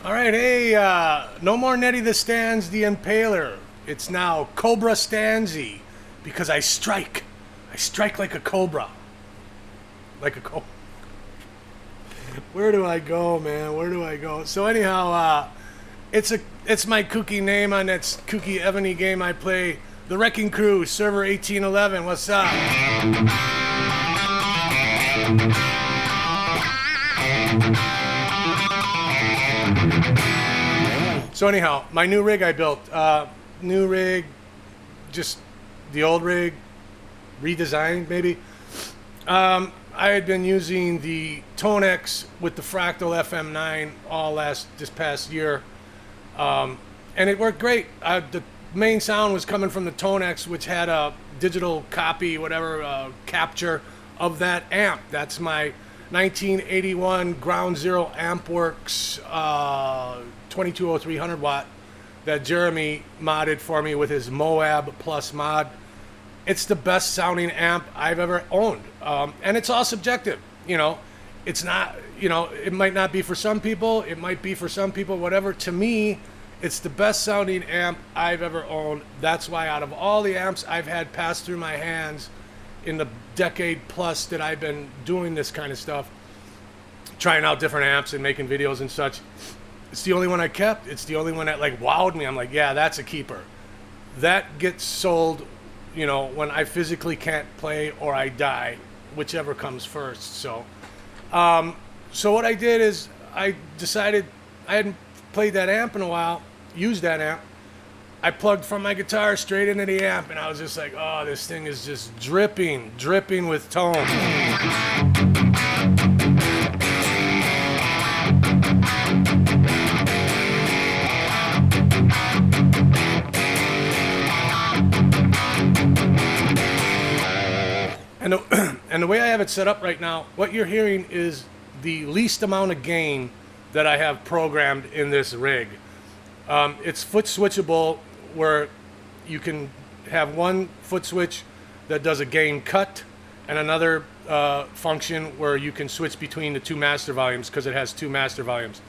All right, hey, no more Nettie the Stans the Impaler. It's now Cobra Stanzy, because I strike. I strike like a cobra. Like a cobra. Where do I go, man? Where do I go? So anyhow, it's my kooky name on that kooky Ebony game I play. The Wrecking Crew, server 1811. What's up? So anyhow, my new rig I built, new rig, just the old rig, redesigned maybe. I had been using the Tonex with the Fractal FM9 this past year, and it worked great. The main sound was coming from the Tonex, which had a digital copy, whatever, capture of that amp. That's my 1981 Ground Zero Ampworks 2203 100 watt that Jeremy modded for me with his Moab Plus mod. It's the best sounding amp I've ever owned, and it's all subjective. You know, it's not, you know, it might not be for some people, it might be for some people, whatever. To me, it's the best sounding amp I've ever owned. That's why out of all the amps I've had pass through my hands in the decade plus that I've been doing this kind of stuff, trying out different amps and making videos and such, it's the only one I kept. It's the only one that like wowed me. I'm like, yeah, that's a keeper. That gets sold, you know, when I physically can't play or I die, whichever comes first. So what I did is I decided I hadn't played that amp in a while, used that amp. I plugged from my guitar straight into the amp, and I was just like, oh, this thing is just dripping with tone. And the way I have it set up right now, what you're hearing is the least amount of gain that I have programmed in this rig. It's foot switchable, where you can have one foot switch that does a gain cut and another function where you can switch between the two master volumes, because it has two master volumes.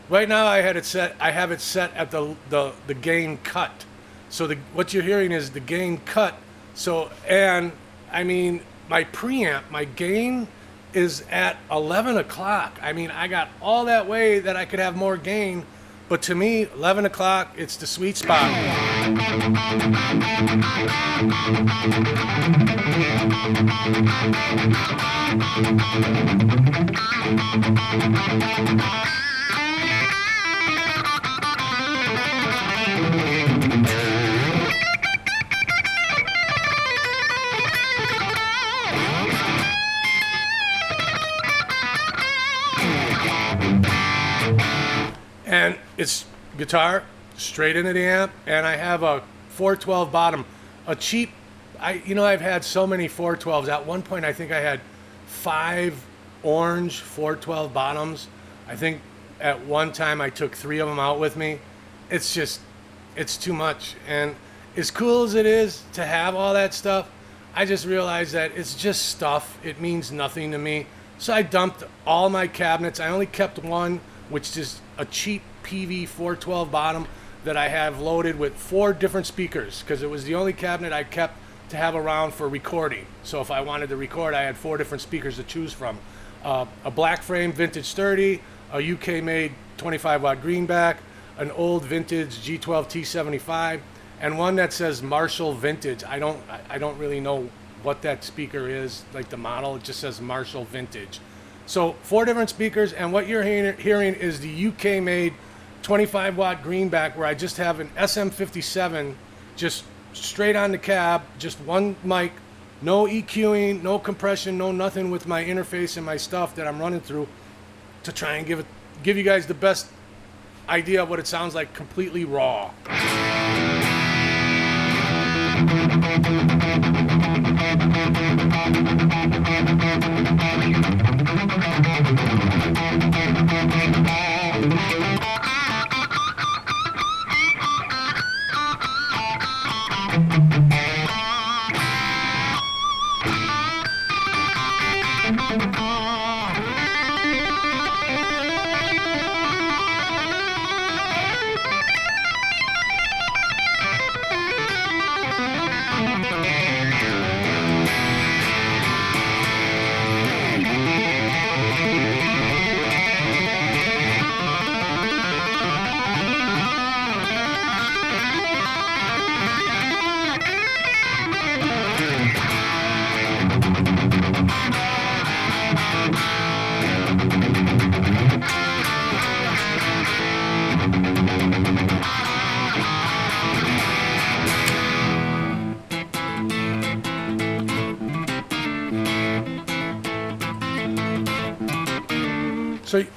Right now I have it set at the gain cut. So what you're hearing is the gain cut. So, and I mean, my preamp, my gain is at 11 o'clock. I mean, I got all that way that I could have more gain, but to me, 11 o'clock, it's the sweet spot. And it's guitar straight into the amp, and I have a 412 bottom, a cheap. I've had so many 412s. At one point, I think I had 5 orange 412 bottoms. I think at one time I took 3 of them out with me. It's too much. And as cool as it is to have all that stuff, I just realized that it's just stuff. It means nothing to me. So I dumped all my cabinets. I only kept one, which is a cheap PV 412 bottom that I have loaded with 4 different speakers, because it was the only cabinet I kept to have around for recording. So if I wanted to record, I had 4 different speakers to choose from. A black frame vintage 30, a UK made 25 watt greenback, an old vintage G12 T75, and one that says Marshall Vintage. I don't really know what that speaker is, like the model. It just says Marshall Vintage. So 4 different speakers, and what you're hearing is the UK made 25 watt greenback, where I just have an SM57 just straight on the cab, just one mic, no EQing, no compression, no nothing with my interface and my stuff that I'm running through, to try and give you guys the best idea of what it sounds like, completely raw.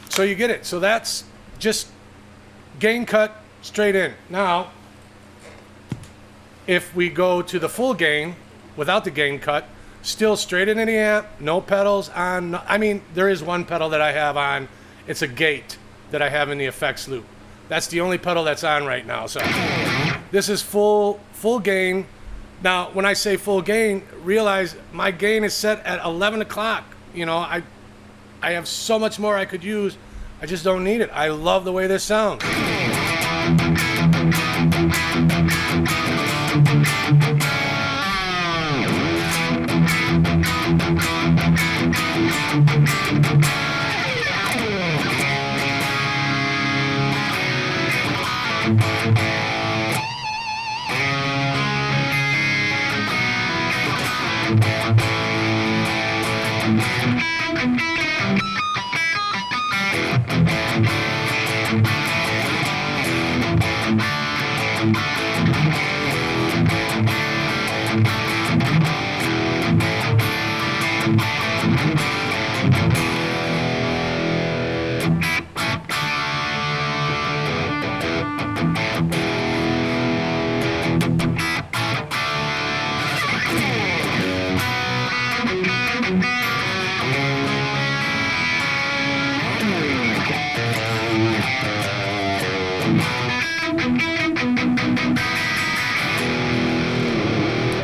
So you get it. So that's just gain cut straight in. Now, if we go to the full gain without the gain cut, still straight into the amp, no pedals on. I mean, there is one pedal that I have on. It's a gate that I have in the effects loop. That's the only pedal that's on right now. So this is full gain. Now, when I say full gain, realize my gain is set at 11 o'clock. You know, I have so much more I could use. I just don't need it. I love the way this sounds.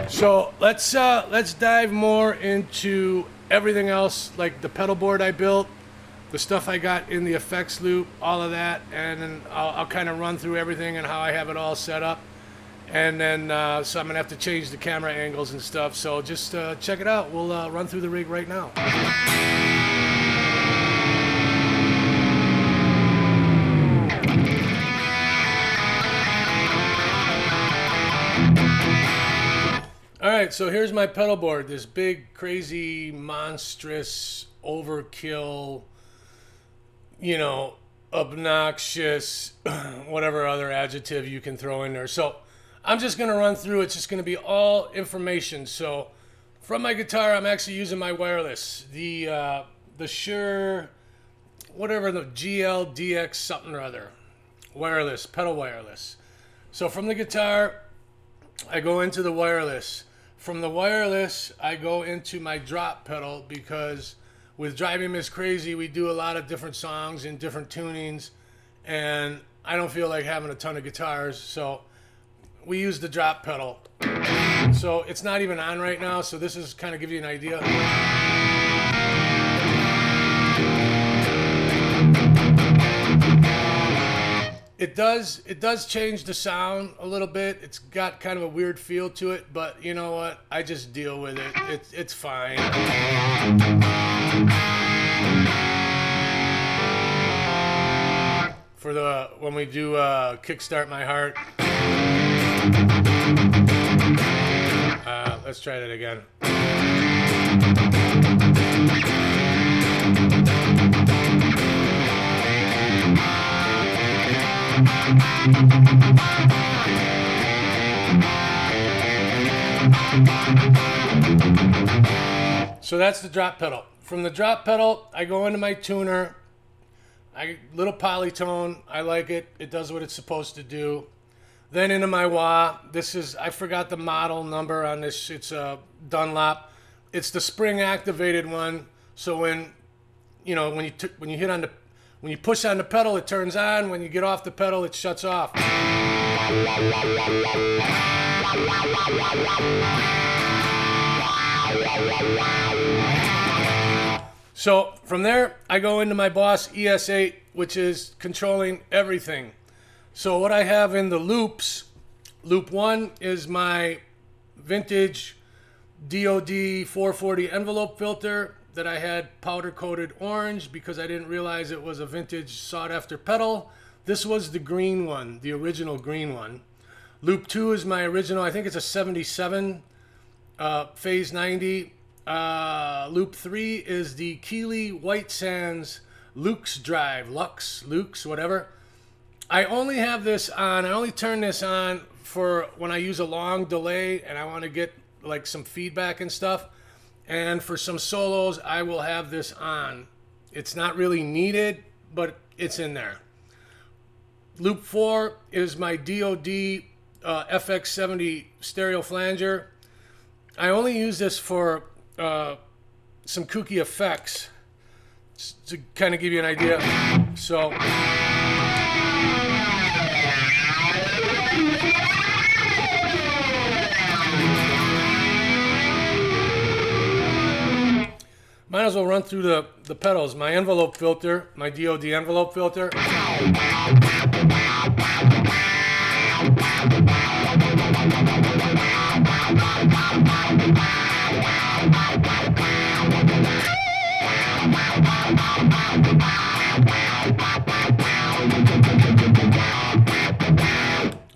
So let's dive more into everything else, like the pedal board I built, the stuff I got in the effects loop, all of that, and then I'll kind of run through everything and how I have it all set up. And then so I'm gonna have to change the camera angles and stuff. So just check it out. We'll run through the rig right now. All right, so here's my pedal board, this big, crazy, monstrous, overkill, you know, obnoxious, whatever other adjective you can throw in there. So I'm just going to run through. It's just going to be all information. So from my guitar, I'm actually using my wireless, the Shure, whatever, the GLDX something or other, wireless, pedal wireless. So from the guitar, I go into the wireless. From the wireless, I go into my drop pedal, because with Driving Miss Crazy, we do a lot of different songs and different tunings, and I don't feel like having a ton of guitars, so we use the drop pedal. So it's not even on right now, so this is kind of give you an idea. It does change the sound a little bit. It's got kind of a weird feel to it, but you know what? I just deal with it. It's fine. For when we do Kickstart My Heart. Let's try that again. So that's the drop pedal. From the drop pedal, I go into my tuner. Little polytone. I like it. It does what it's supposed to do. Then into my wah. This is, I forgot the model number on this. It's a Dunlop. It's the spring activated one. So when you know when you push on the pedal, it turns on. When you get off the pedal, it shuts off. So from there, I go into my Boss ES8, which is controlling everything. So what I have in the loops, loop 1 is my vintage DOD 440 envelope filter that I had powder coated orange because I didn't realize it was a vintage sought after pedal. This was the green one, the original green one. Loop 2 is my original, I think it's a 77 phase 90. Loop 3 is the Keeley White Sands Lux Drive, Lux, whatever. I only have this on, I only turn this on for when I use a long delay and I want to get like some feedback and stuff. And for some solos, I will have this on. It's not really needed, but it's in there. Loop 4 is my DOD FX70 stereo flanger. I only use this for some kooky effects to kind of give you an idea. So might as well run through the pedals. My envelope filter, my DOD envelope filter.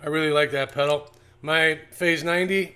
I really like that pedal. My phase 90.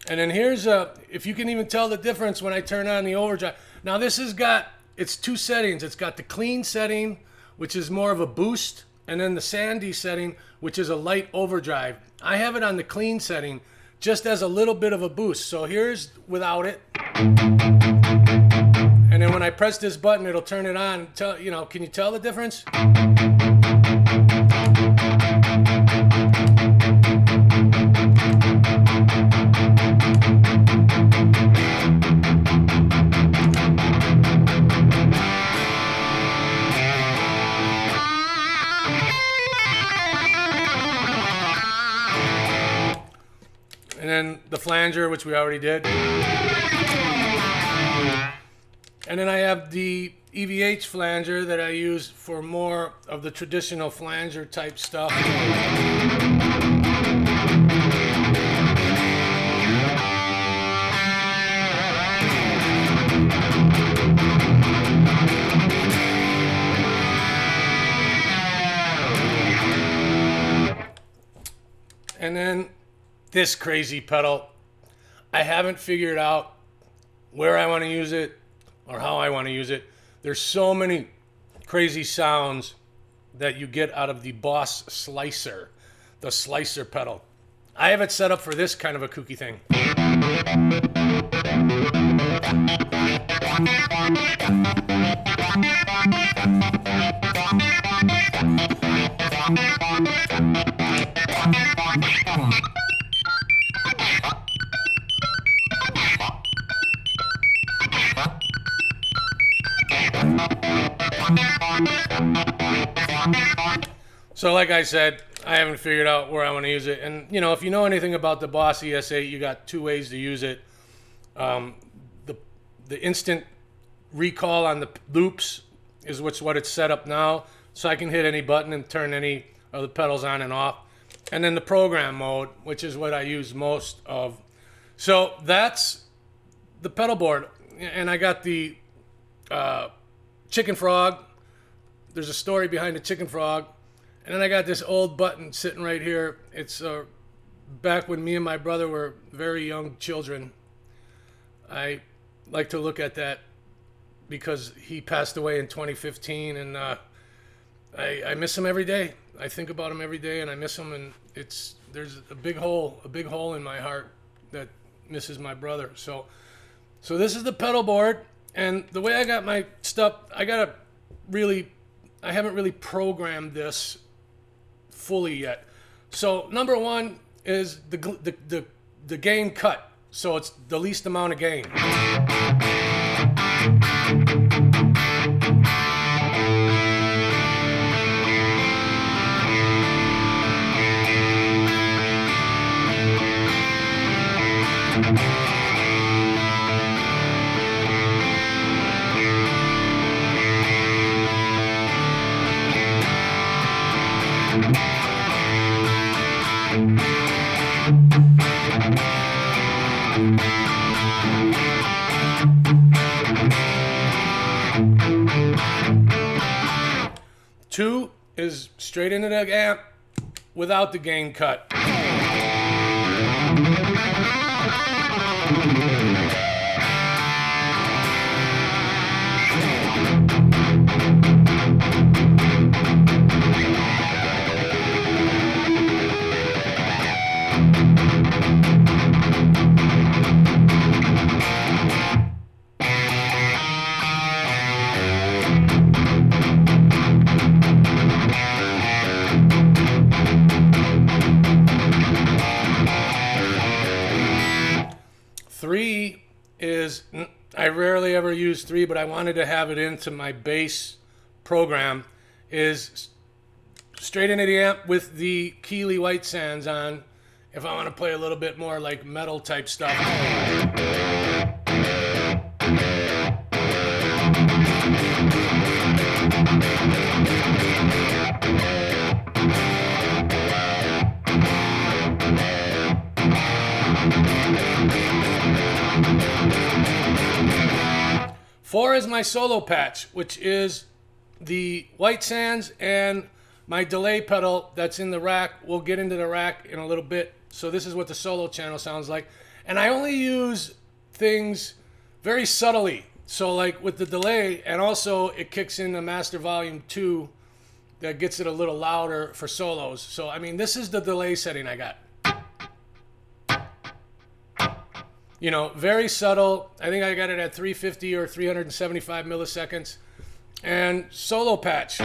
And then here's if you can even tell the difference when I turn on the overdrive. Now this has got, it's two settings. It's got the clean setting, which is more of a boost, and then the sandy setting, which is a light overdrive. I have it on the clean setting just as a little bit of a boost. So here's without it. And then when I press this button, it'll turn it on. You know, can you tell the difference? And then the flanger, which we already did. And then I have the EVH flanger that I use for more of the traditional flanger type stuff. And then this crazy pedal, I haven't figured out where I want to use it or how I want to use it. There's so many crazy sounds that you get out of the Boss Slicer, the slicer pedal. I have it set up for this kind of a kooky thing. So like I said, I haven't figured out where I want to use it. And, you know, if you know anything about the Boss ES8, you got two ways to use it. The instant recall on the loops is what it's set up now. So I can hit any button and turn any of the pedals on and off. And then the program mode, which is what I use most of. So that's the pedal board. And I got the Chicken Frog, there's a story behind the chicken frog. And then I got this old button sitting right here. It's back when me and my brother were very young children. I like to look at that because he passed away in 2015, and I miss him every day. I think about him every day, and I miss him, and there's a big hole in my heart that misses my brother. So this is the pedal board, and the way I got my stuff, I haven't really programmed this fully yet. So number one is the gain cut. So it's the least amount of gain. Two is straight into the amp without the gain cut. Three is, I rarely ever use three, but I wanted to have it into my bass program, is straight into the amp with the Keeley White Sands on if I want to play a little bit more like metal type stuff. Four is my solo patch, which is the White Sands and my delay pedal that's in the rack. We'll get into the rack in a little bit. So this is what the solo channel sounds like. And I only use things very subtly. So like with the delay, and also it kicks in the Master Volume 2 that gets it a little louder for solos. So I mean, this is the delay setting I got. You know, very subtle. I think I got it at 350 or 375 milliseconds. And solo patch.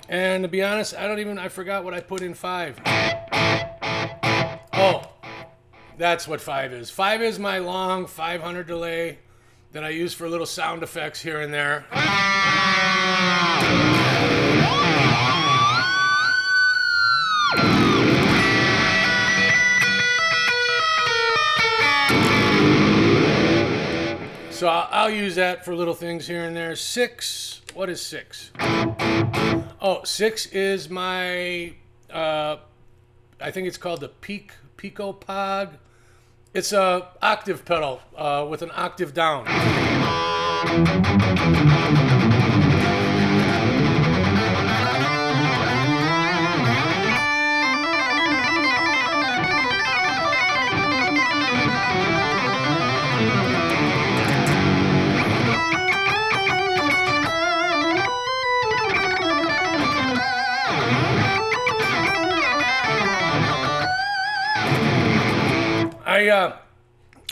And to be honest, I forgot what I put in 5. Oh, that's what 5 is. 5 is my long 500 delay that I use for little sound effects here and there. So I'll use that for little things here and there. 6, what is 6? Oh, 6 is my, I think it's called the Pico Pog. It's a octave pedal with an octave down.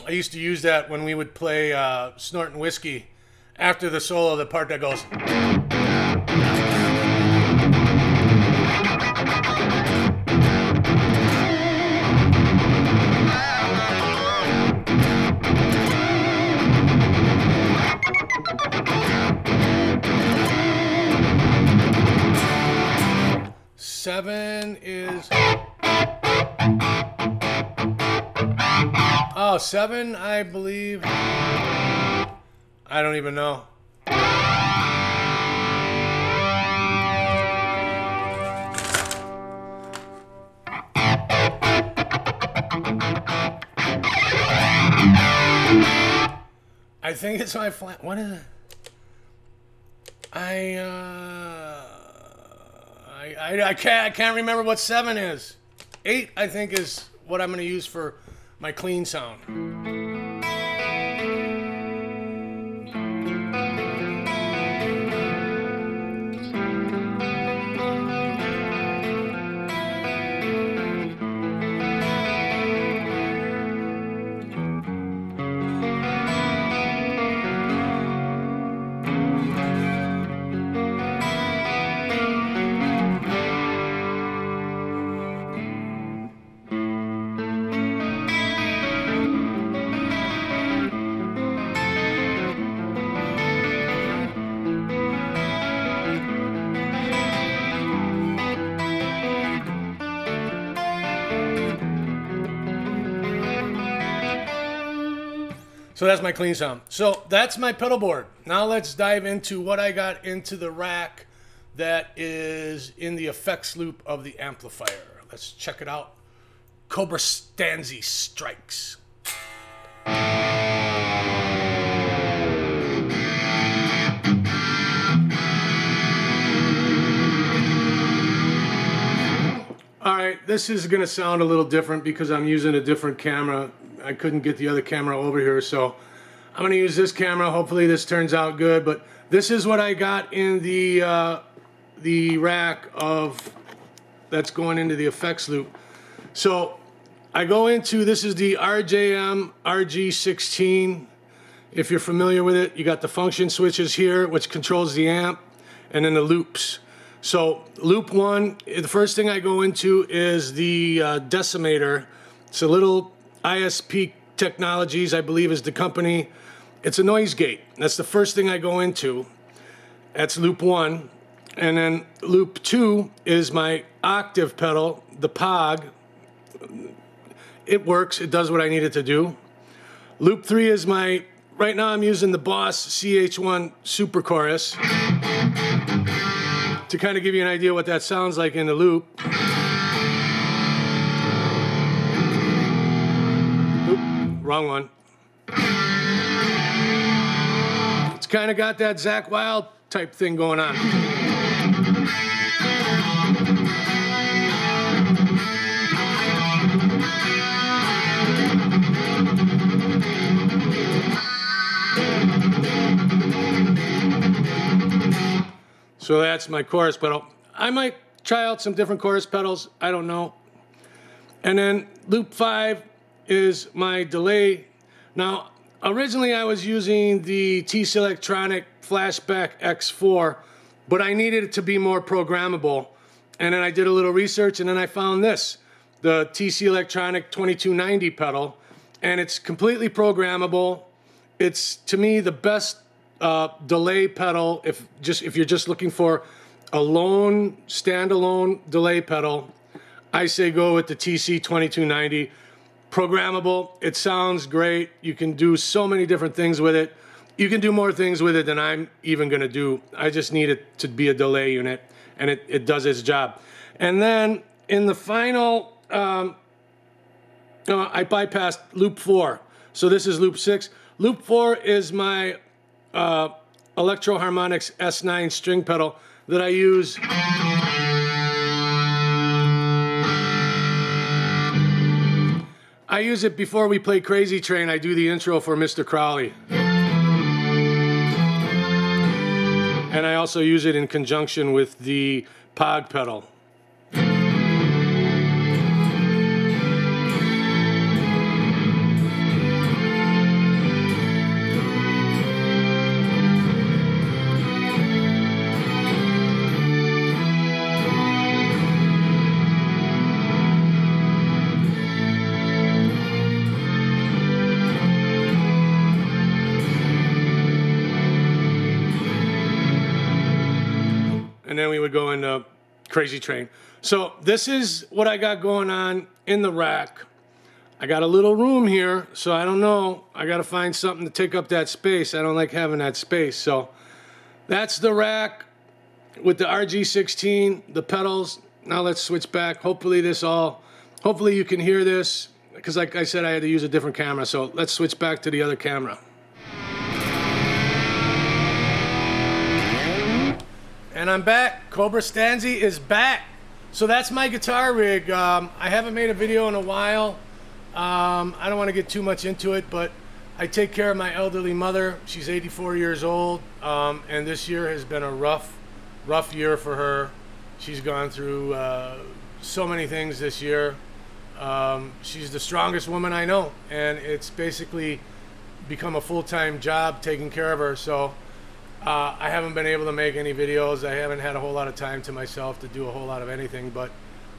I used to use that when we would play Snortin' Whiskey. After the solo, the part that goes. 7 is... Oh, 7, I believe. I don't even know. I think it's my flat. What is it? I can't remember what 7 is. 8, I think, is what I'm going to use for my clean sound. So that's my clean sound. So that's my pedal board. Now let's dive into what I got into the rack that is in the effects loop of the amplifier. Let's check it out. Cobra Stanzi Strikes. All right, this is gonna sound a little different because I'm using a different camera. I couldn't get the other camera over here, so I'm gonna use this camera. Hopefully this turns out good, but this is what I got in the rack of that's going into the effects loop. So I go into, this is the RJM RG16. If you're familiar with it, you got the function switches here, which controls the amp, and then the loops. So loop 1, the first thing I go into is the decimator. It's a little ISP Technologies, I believe, is the company. It's a noise gate. That's the first thing I go into. That's loop 1. And then loop 2 is my octave pedal, the POG. It works. It does what I need it to do. Loop 3 is my, right now I'm using the Boss CH1 Super Chorus to kind of give you an idea what that sounds like in the loop. Wrong one. It's kind of got that Zakk Wylde type thing going on. So that's my chorus pedal. I might try out some different chorus pedals. I don't know. And then loop 5 is my delay. Now, originally I was using the TC Electronic Flashback X4, but I needed it to be more programmable. And then I did a little research, and then I found this, the TC Electronic 2290 pedal, and it's completely programmable. It's, to me, the best delay pedal if you're just looking for a lone, standalone delay pedal. I say go with the TC 2290. Programmable, it sounds great. You can do so many different things with it. You can do more things with it than I'm even gonna do. I just need it to be a delay unit, and it does its job. And then in the final, I bypassed loop 4. So this is loop 6. Loop 4 is my Electro Harmonix S9 string pedal that I use. I use it before we play Crazy Train. I do the intro for Mr. Crowley. And I also use it in conjunction with the POG pedal. And then we would go into crazy train. So this is what I got going on in the rack. I got a little room here, so I don't know. I got to find something to take up that space. I don't like having that space. So that's the rack with the RG16, the pedals. Now let's switch back. Hopefully you can hear this, because like I said, I had to use a different camera. So let's switch back to the other camera. And I'm back. Cobra Stanzi is back. So that's my guitar rig. I haven't made a video in a while. I don't want to get too much into it, but I take care of my elderly mother. She's 84 years old, and this year has been a rough year for her. She's gone through so many things this year. She's the strongest woman I know, and it's basically become a full-time job taking care of her. So I haven't been able to make any videos. I haven't had a whole lot of time to myself to do a whole lot of anything, but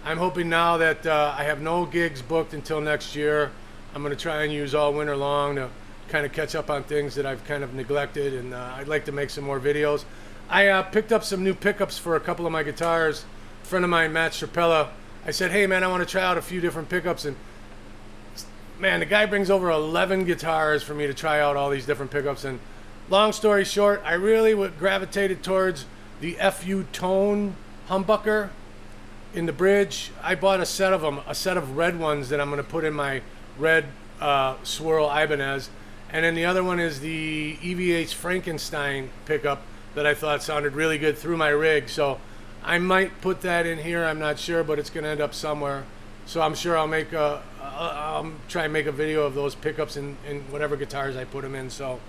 I'm hoping now that I have no gigs booked until next year. I'm going to try and use all winter long to kind of catch up on things that I've kind of neglected, and I'd like to make some more videos. I picked up some new pickups for a couple of my guitars. A friend of mine, Matt Sharpella, I said, hey man, I want to try out a few different pickups, and man, the guy brings over 11 guitars for me to try out all these different pickups. And long story short, I really gravitated towards the FU Tone humbucker in the bridge. I bought a set of them, a set of red ones that I'm going to put in my red Swirl Ibanez. And then the other one is the EVH Frankenstein pickup that I thought sounded really good through my rig. So I might put that in here. I'm not sure, but it's going to end up somewhere. So I'm sure I'll try and make a video of those pickups in whatever guitars I put them in. So.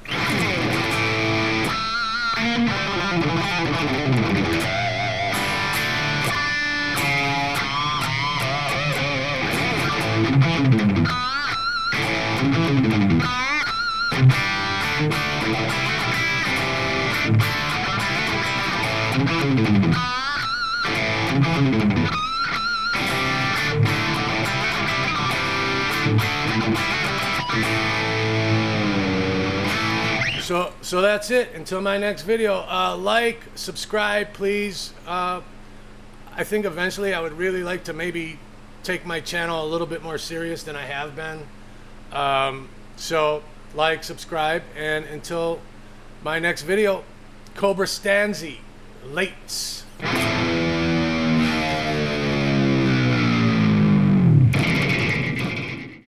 So that's it. Until my next video, like, subscribe, please. I think eventually I would really like to maybe take my channel a little bit more serious than I have been. So like, subscribe, and until my next video, Cobra Stanzi, lates.